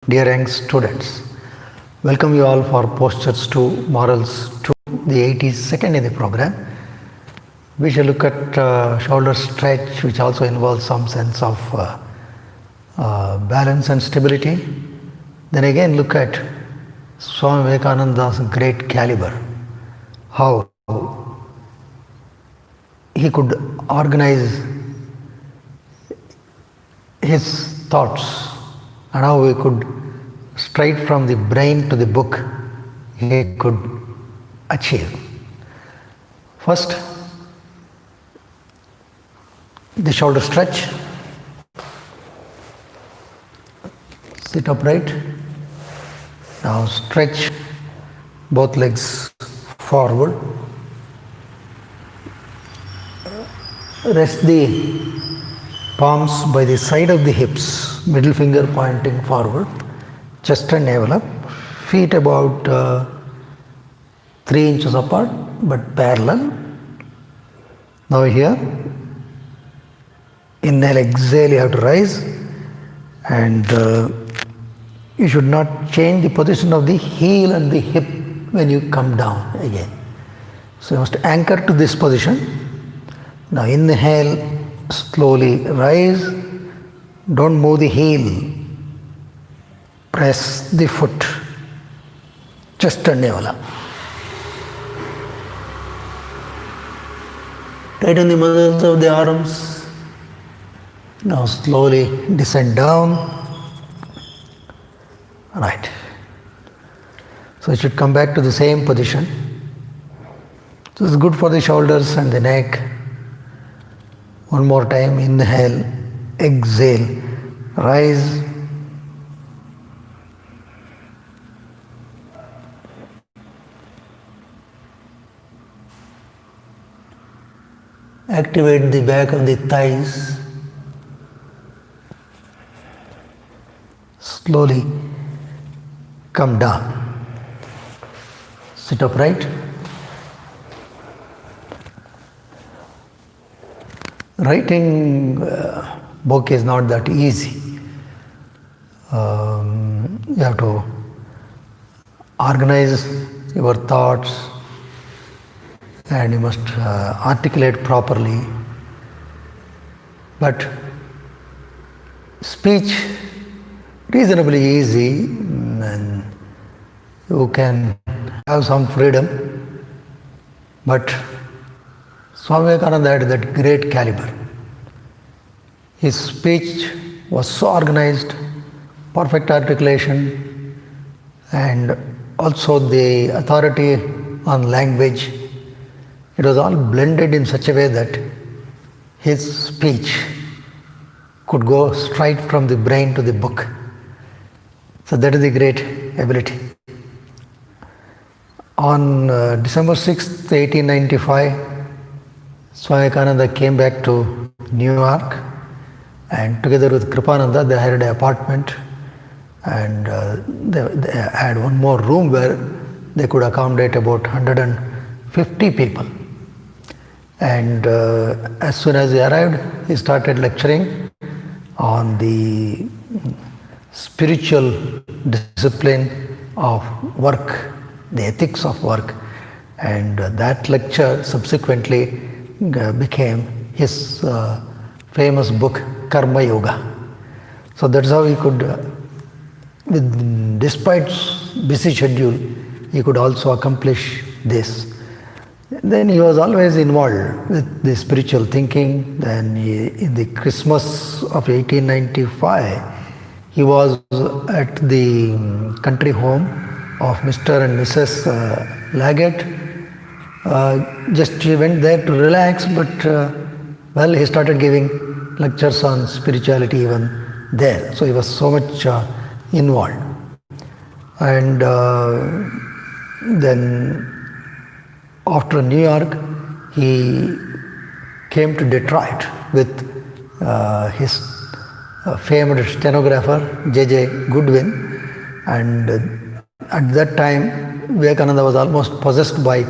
Dear young students, welcome you all for Postures to Morals 2, the 82nd in the program. We shall look at shoulder stretch, which also involves some sense of balance and stability. Then again look at Swami Vivekananda's great caliber, how he could organize his thoughts and how he could, straight from the brain to the book, he could achieve. First, the shoulder stretch. Sit upright. Now stretch both legs forward. Rest the palms by the side of the hips, middle finger pointing forward, chest and navel up, feet about 3 inches apart but parallel. Now here, inhale, exhale, you have to rise, and you should not change the position of the heel and the hip when you come down again. So you must anchor to this position. Now inhale, slowly rise, don't move the heel, press the foot, chest and navel up. Tighten the muscles of the arms. Now slowly descend down. Right. So it should come back to the same position. So it's good for the shoulders and the neck. One more time, inhale, exhale, rise. Activate the back of the thighs. Slowly come down. Sit upright. Writing book is not that easy. You have to organize your thoughts and you must articulate properly. But speech reasonably easy, and you can have some freedom, but Swami Vivekananda had that great caliber. His speech was so organized, perfect articulation, and also the authority on language. It was all blended in such a way that his speech could go straight from the brain to the book. So that is the great ability. On December 6th, 1895, Swami Vivekananda came back to New York, and together with Kripananda they hired an apartment, and they had one more room where they could accommodate about 150 people. And as soon as he arrived, he started lecturing on the spiritual discipline of work, the ethics of work, and that lecture subsequently became his famous book Karma Yoga. So that's how he could, despite busy schedule, he could also accomplish this. Then he was always involved with the spiritual thinking. Then in the Christmas of 1895, he was at the country home of Mr. and Mrs. Laggett. Just he went there to relax, but he started giving lectures on spirituality even there. So he was so much involved. And then after New York, he came to Detroit with his famed stenographer J.J. Goodwin, and at that time Vivekananda was almost possessed by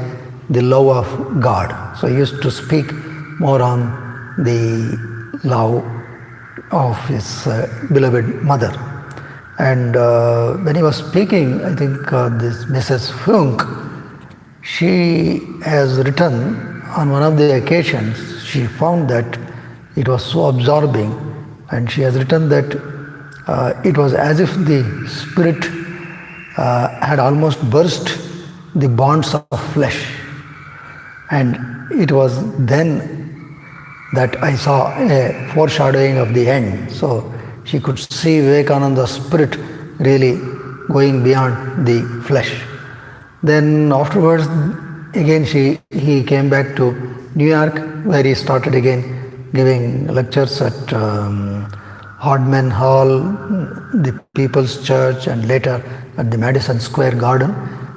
the love of God. So he used to speak more on the love of his beloved mother. And when he was speaking, I think this Mrs. Funk, she has written on one of the occasions, she found that it was so absorbing, and she has written that it was as if the spirit had almost burst the bonds of flesh. And it was then that I saw a foreshadowing of the end. So she could see Vivekananda's spirit really going beyond the flesh. Then afterwards, again he came back to New York, where he started again giving lectures at Hardman Hall, the People's Church, and later at the Madison Square Garden.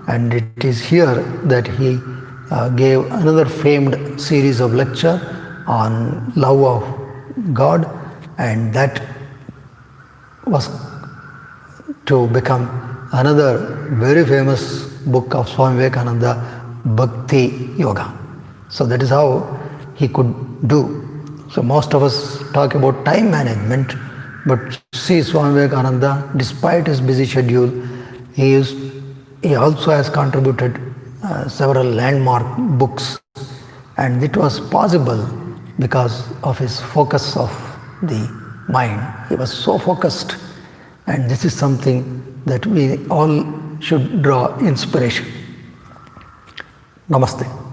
And it is here that he gave another famed series of lecture on love of God, and that was to become another very famous book of Swami Vivekananda, Bhakti Yoga. So that is how he could do. So most of us talk about time management, but see Swami Vivekananda, despite his busy schedule, he also has contributed several landmark books, and it was possible because of his focus of the mind. He was so focused, and this is something that we all should draw inspiration. Namaste.